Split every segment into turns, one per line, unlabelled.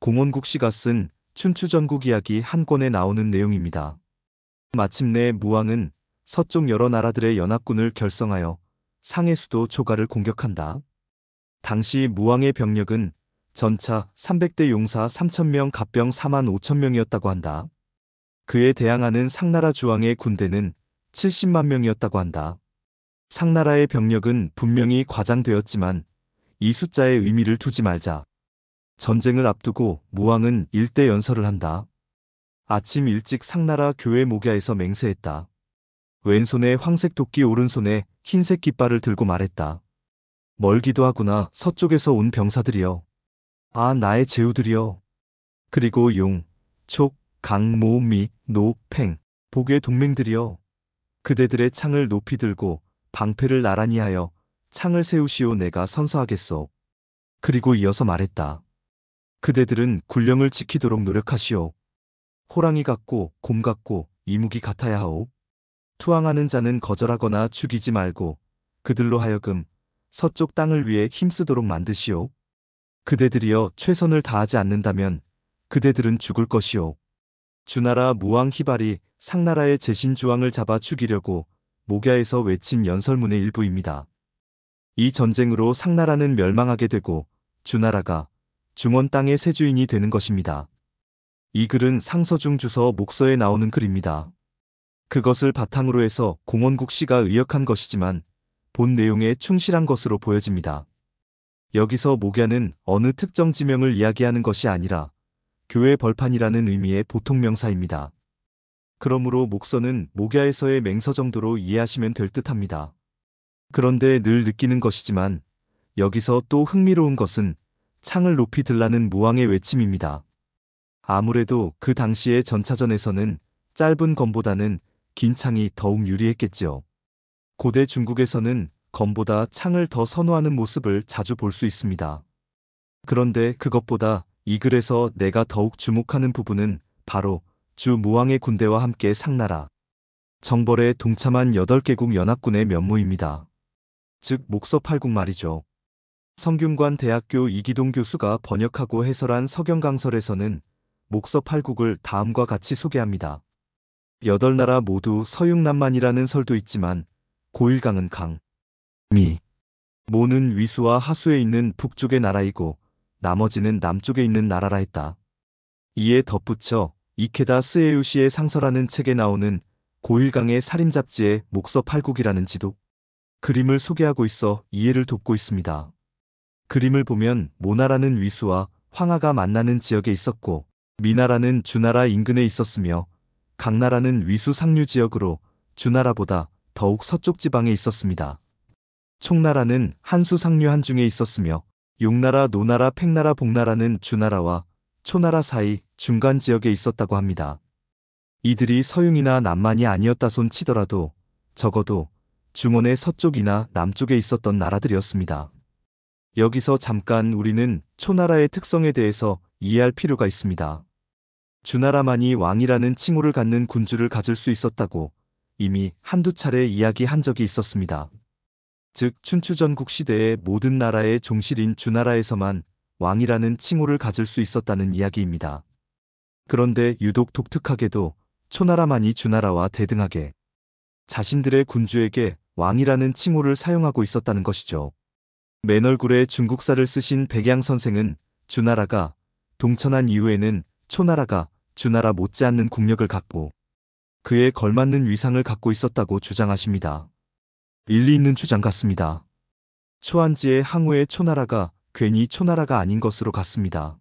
공원국 씨가 쓴 춘추전국 이야기 한 권에 나오는 내용입니다. 마침내 무왕은 서쪽 여러 나라들의 연합군을 결성하여 상해 수도 조가를 공격한다. 당시 무왕의 병력은 전차 300대 용사 3,000명, 갑병 45,000명이었다고 한다. 그에 대항하는 상나라 주왕의 군대는 70만 명이었다고 한다. 상나라의 병력은 분명히 과장되었지만 이 숫자에 의미를 두지 말자. 전쟁을 앞두고 무왕은 일대 연설을 한다. 아침 일찍 상나라 교회 목야에서 맹세했다. 왼손에 황색 도끼, 오른손에 흰색 깃발을 들고 말했다. 멀기도 하구나, 서쪽에서 온 병사들이여. 아, 나의 제후들이여. 그리고 용, 촉, 강, 모, 미, 노, 팽, 복의 동맹들이여. 그대들의 창을 높이 들고 방패를 나란히 하여 창을 세우시오. 내가 선서하겠소. 그리고 이어서 말했다. 그대들은 군령을 지키도록 노력하시오. 호랑이 같고 곰 같고 이무기 같아야 하오. 투항하는 자는 거절하거나 죽이지 말고 그들로 하여금 서쪽 땅을 위해 힘쓰도록 만드시오. 그대들이여 최선을 다하지 않는다면 그대들은 죽을 것이오. 주나라 무왕 희발이 상나라의 제신주왕을 잡아 죽이려고 목야에서 외친 연설문의 일부입니다. 이 전쟁으로 상나라는 멸망하게 되고 주나라가 중원 땅의 새 주인이 되는 것입니다. 이 글은 상서중 주서 목서에 나오는 글입니다. 그것을 바탕으로 해서 공원국 씨가 의역한 것이지만 본 내용에 충실한 것으로 보여집니다. 여기서 목야는 어느 특정 지명을 이야기하는 것이 아니라 교회 벌판이라는 의미의 보통 명사입니다. 그러므로 목서는 목야에서의 맹서 정도로 이해하시면 될 듯합니다. 그런데 늘 느끼는 것이지만 여기서 또 흥미로운 것은 창을 높이 들라는 무왕의 외침입니다. 아무래도 그 당시의 전차전에서는 짧은 검보다는 긴 창이 더욱 유리했겠지요. 고대 중국에서는 검보다 창을 더 선호하는 모습을 자주 볼 수 있습니다. 그런데 그것보다 이 글에서 내가 더욱 주목하는 부분은 바로 주 무왕의 군대와 함께 상나라, 정벌에 동참한 8개국 연합군의 면모입니다. 즉 목서 8국 말이죠. 성균관 대학교 이기동 교수가 번역하고 해설한 서경강설에서는 목서 8국을 다음과 같이 소개합니다. 8나라 모두 서육남만이라는 설도 있지만 고일강은 강, 미, 모는 위수와 하수에 있는 북쪽의 나라이고 나머지는 남쪽에 있는 나라라 했다. 이에 덧붙여 이케다 스에요시의 상서라는 책에 나오는 고일강의 살인잡지에 목서 8국이라는 지도 그림을 소개하고 있어 이해를 돕고 있습니다. 그림을 보면 모나라는 위수와 황하가 만나는 지역에 있었고 미나라는 주나라 인근에 있었으며 강나라는 위수 상류 지역으로 주나라보다 더욱 서쪽 지방에 있었습니다. 촉나라는 한수 상류 한중에 있었으며 용나라, 노나라, 팽나라, 복나라는 주나라와 초나라 사이 중간 지역에 있었다고 합니다. 이들이 서융이나 남만이 아니었다 손 치더라도 적어도 중원의 서쪽이나 남쪽에 있었던 나라들이었습니다. 여기서 잠깐 우리는 초나라의 특성에 대해서 이해할 필요가 있습니다. 주나라만이 왕이라는 칭호를 갖는 군주를 가질 수 있었다고 이미 한두 차례 이야기한 적이 있었습니다. 즉 춘추전국 시대의 모든 나라의 종실인 주나라에서만 왕이라는 칭호를 가질 수 있었다는 이야기입니다. 그런데 유독 독특하게도 초나라만이 주나라와 대등하게 자신들의 군주에게 왕이라는 칭호를 사용하고 있었다는 것이죠. 맨 얼굴에 중국사를 쓰신 백양 선생은 주나라가 동천한 이후에는 초나라가 주나라 못지않는 국력을 갖고 그에 걸맞는 위상을 갖고 있었다고 주장하십니다. 일리 있는 주장 같습니다. 초안지의 항우의 초나라가 괜히 초나라가 아닌 것으로 같습니다.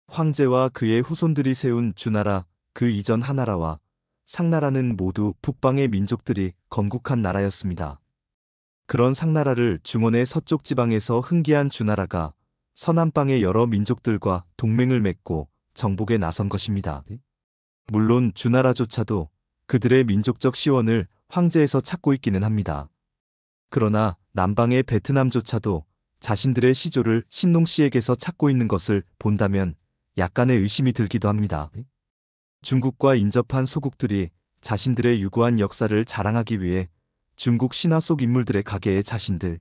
황제와 그의 후손들이 세운 주나라 그 이전 하나라와 상나라는 모두 북방의 민족들이 건국한 나라였습니다. 그런 상나라를 중원의 서쪽 지방에서 흥기한 주나라가 서남방의 여러 민족들과 동맹을 맺고 정복에 나선 것입니다. 물론 주나라조차도 그들의 민족적 시원을 황제에서 찾고 있기는 합니다. 그러나 남방의 베트남조차도 자신들의 시조를 신농씨에게서 찾고 있는 것을 본다면 약간의 의심이 들기도 합니다. 중국과 인접한 소국들이 자신들의 유구한 역사를 자랑하기 위해 중국 신화 속 인물들의 가게에 자신들,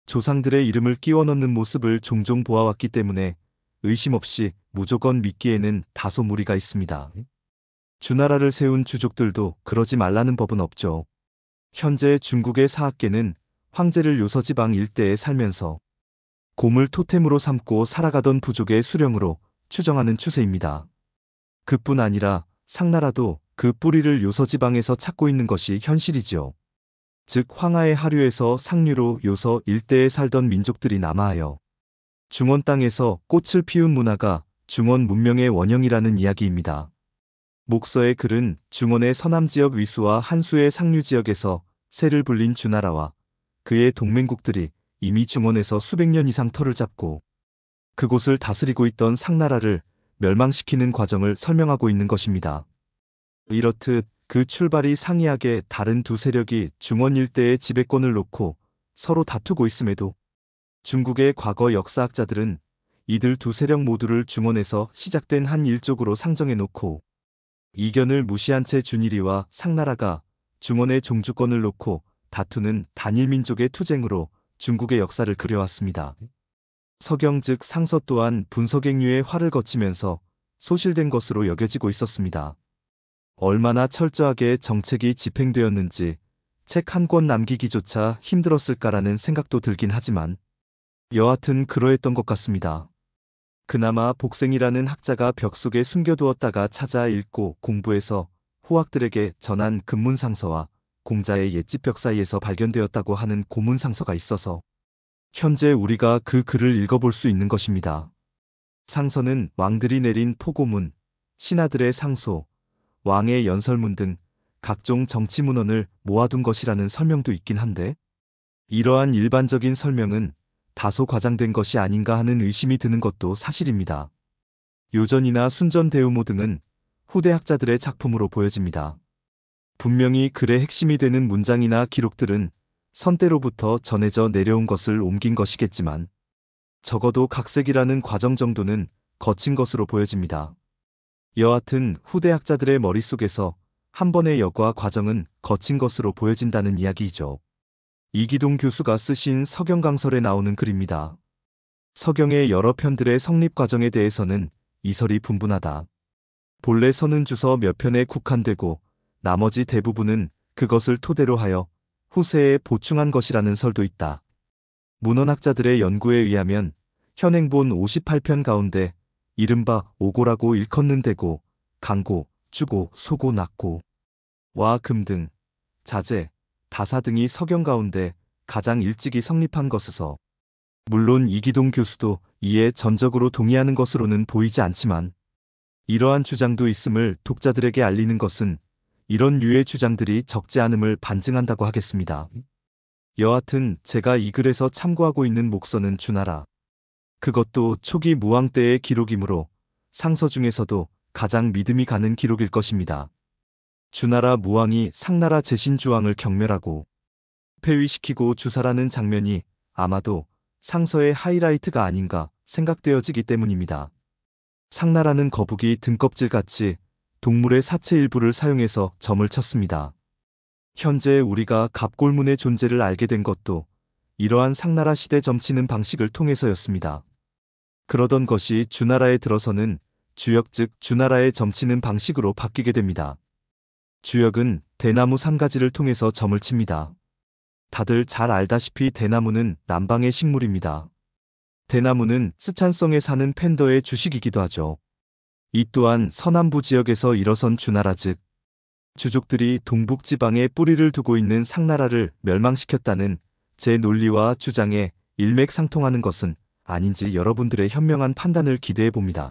조상들의 이름을 끼워 넣는 모습을 종종 보아왔기 때문에 의심 없이 무조건 믿기에는 다소 무리가 있습니다. 주나라를 세운 주족들도 그러지 말라는 법은 없죠. 현재 중국의 사학계는 황제를 요서지방 일대에 살면서 곰을 토템으로 삼고 살아가던 부족의 수령으로 추정하는 추세입니다. 그뿐 아니라 상나라도 그 뿌리를 요서지방에서 찾고 있는 것이 현실이지요. 즉 황하의 하류에서 상류로 요서 일대에 살던 민족들이 남하하여 중원 땅에서 꽃을 피운 문화가 중원 문명의 원형이라는 이야기입니다. 목서의 글은 중원의 서남지역 위수와 한수의 상류지역에서 세를 불린 주나라와 그의 동맹국들이 이미 중원에서 수백 년 이상 터를 잡고 그곳을 다스리고 있던 상나라를 멸망시키는 과정을 설명하고 있는 것입니다. 이렇듯 그 출발이 상이하게 다른 두 세력이 중원 일대의 지배권을 놓고 서로 다투고 있음에도 중국의 과거 역사학자들은 이들 두 세력 모두를 중원에서 시작된 한 일족으로 상정해 놓고 이견을 무시한 채 준일이와 상나라가 중원의 종주권을 놓고 다투는 단일민족의 투쟁으로 중국의 역사를 그려왔습니다. 서경 즉 상서 또한 분서갱유의 활을 거치면서 소실된 것으로 여겨지고 있었습니다. 얼마나 철저하게 정책이 집행되었는지 책 한 권 남기기조차 힘들었을까라는 생각도 들긴 하지만 여하튼 그러했던 것 같습니다. 그나마 복생이라는 학자가 벽 속에 숨겨두었다가 찾아 읽고 공부해서 후학들에게 전한 근문상서와 공자의 옛집벽 사이에서 발견되었다고 하는 고문상서가 있어서 현재 우리가 그 글을 읽어볼 수 있는 것입니다. 상서는 왕들이 내린 포고문, 신하들의 상소, 왕의 연설문 등 각종 정치문헌을 모아둔 것이라는 설명도 있긴 한데 이러한 일반적인 설명은 다소 과장된 것이 아닌가 하는 의심이 드는 것도 사실입니다. 요전이나 순전대우모 등은 후대 학자들의 작품으로 보여집니다. 분명히 글의 핵심이 되는 문장이나 기록들은 선대로부터 전해져 내려온 것을 옮긴 것이겠지만 적어도 각색이라는 과정 정도는 거친 것으로 보여집니다. 여하튼 후대 학자들의 머릿속에서 한 번의 여과 과정은 거친 것으로 보여진다는 이야기이죠. 이기동 교수가 쓰신 서경강설에 나오는 글입니다. 서경의 여러 편들의 성립 과정에 대해서는 이설이 분분하다. 본래 서는 주서 몇 편에 국한되고 나머지 대부분은 그것을 토대로 하여 후세에 보충한 것이라는 설도 있다. 문헌학자들의 연구에 의하면 현행본 58편 가운데 이른바 오고라고 일컫는 대고, 강고, 주고, 소고, 낙고, 와, 금 등, 자재, 다사 등이 서경 가운데 가장 일찍이 성립한 것에서 물론 이기동 교수도 이에 전적으로 동의하는 것으로는 보이지 않지만 이러한 주장도 있음을 독자들에게 알리는 것은 이런 류의 주장들이 적지 않음을 반증한다고 하겠습니다. 여하튼 제가 이 글에서 참고하고 있는 목서는 주나라. 그것도 초기 무왕 때의 기록이므로 상서 중에서도 가장 믿음이 가는 기록일 것입니다. 주나라 무왕이 상나라 제신주왕을 경멸하고 폐위시키고 주사라는 장면이 아마도 상서의 하이라이트가 아닌가 생각되어지기 때문입니다. 상나라는 거북이 등껍질같이 동물의 사체 일부를 사용해서 점을 쳤습니다. 현재 우리가 갑골문의 존재를 알게 된 것도 이러한 상나라 시대 점치는 방식을 통해서였습니다. 그러던 것이 주나라에 들어서는 주역 즉 주나라의 점치는 방식으로 바뀌게 됩니다. 주역은 대나무 3가지를 통해서 점을 칩니다. 다들 잘 알다시피 대나무는 남방의 식물입니다. 대나무는 스촨성에 사는 팬더의 주식이기도 하죠. 이 또한 서남부 지역에서 일어선 주나라 즉 주족들이 동북지방에 뿌리를 두고 있는 상나라를 멸망시켰다는 제 논리와 주장에 일맥상통하는 것은 아닌지 여러분들의 현명한 판단을 기대해 봅니다.